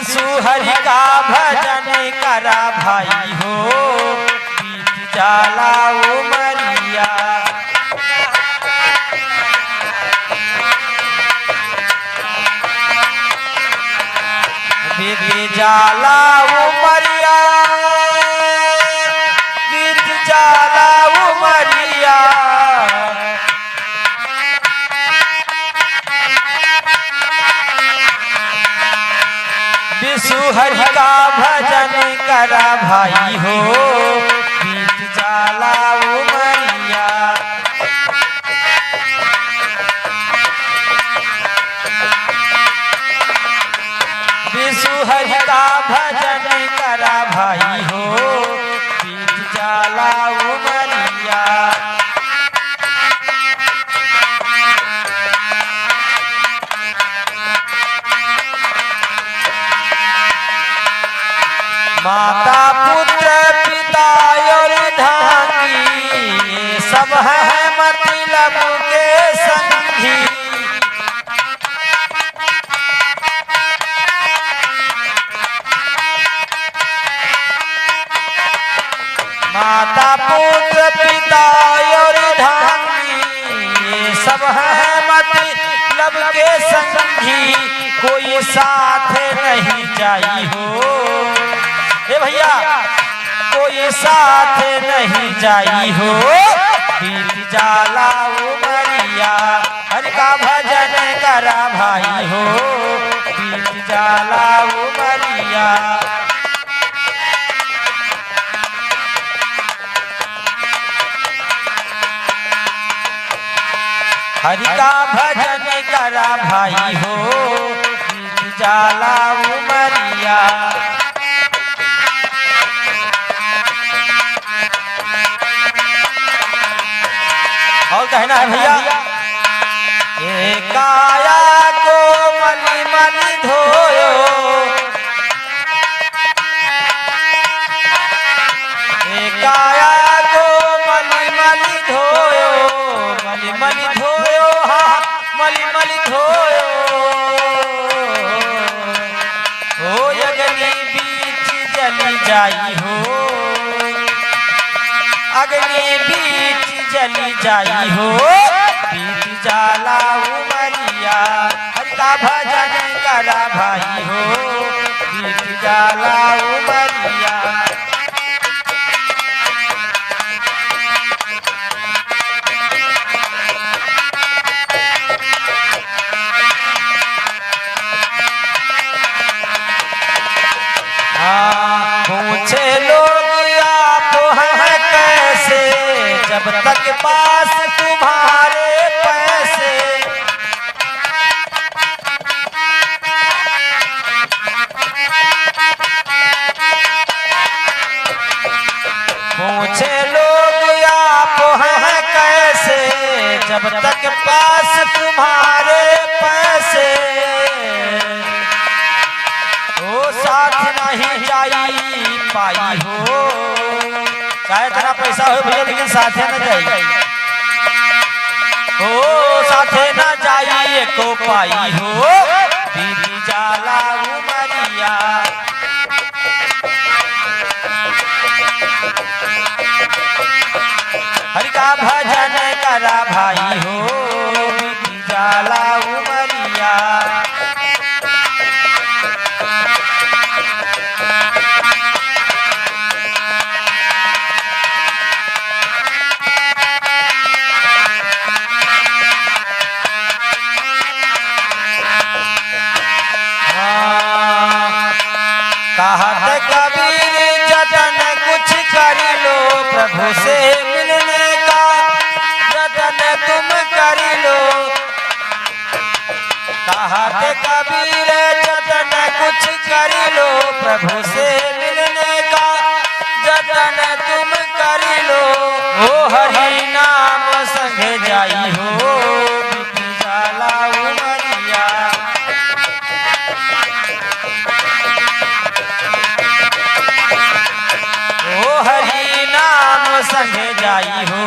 विशु हरि का भजन करा भाई हो, बीत जाला उमरिया। बीत जाला उमरिया, बीत जाला उमरिया। विशु हरि का भजन करा भाई हो, बीत जाला उमरिया। विशु हरि का भजन करा भाई हो, बीत जाला उमरिया। माता पुत्र पिता और ढांगी, ये सब है मतलब के संगी। माता पुत्र पिता और ढांगी, ये सब है मतलब के संगी। कोई साथ नहीं जाई हो, ए भैया कोई साथ नहीं जाई हो, बीत जाला उमरिया। हरि का भजन करा भाई हो, बीत जाला उमरिया। हरि का भजन करा भाई हो, बीत जाला उमरिया। और कहना है भैया, काया को मलि मलि धोयो, काया को मलि मलि धोयो, मलि मलि धोयो, हाँ मलि मलि धोयो। हो अग्नि बीच जली जाई हो, अग्नि बीच जली जाई हो, बीत जाला उमरिया। हरि का भजन करा भाई हो, बीत जाला उमरिया। पूछे लोग आप हैं कैसे, जब तक पास तुम्हारे पैसे। पूछे लोग आप हैं कैसे, जब तक पास तुम्हारे पैसे। ओ साथ नहीं जाई पाई हो, चाहे इतना पैसा हो भैया लेकिन साथे न जाई। हो साथे न जाई को पाई हो, बीत जाला उमरिया। हरि का भजन करा भाई हो, बीत जाला उमरिया। कहत कबीर जतन कुछ कर लो, प्रभु से मिलने का जतन तुम कर लो। कहत कबीर जतन कुछ कर लो, प्रभु से मिलने का जतन तुम कर लो। ओ हरि नाम संग जाई हो, बीत जाला उमरिया। संग जाई हो,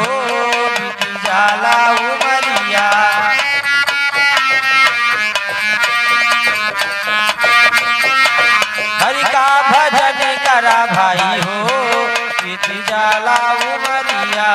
बीत जाला उमरिया। भाई हो बीत जाला उमरिया।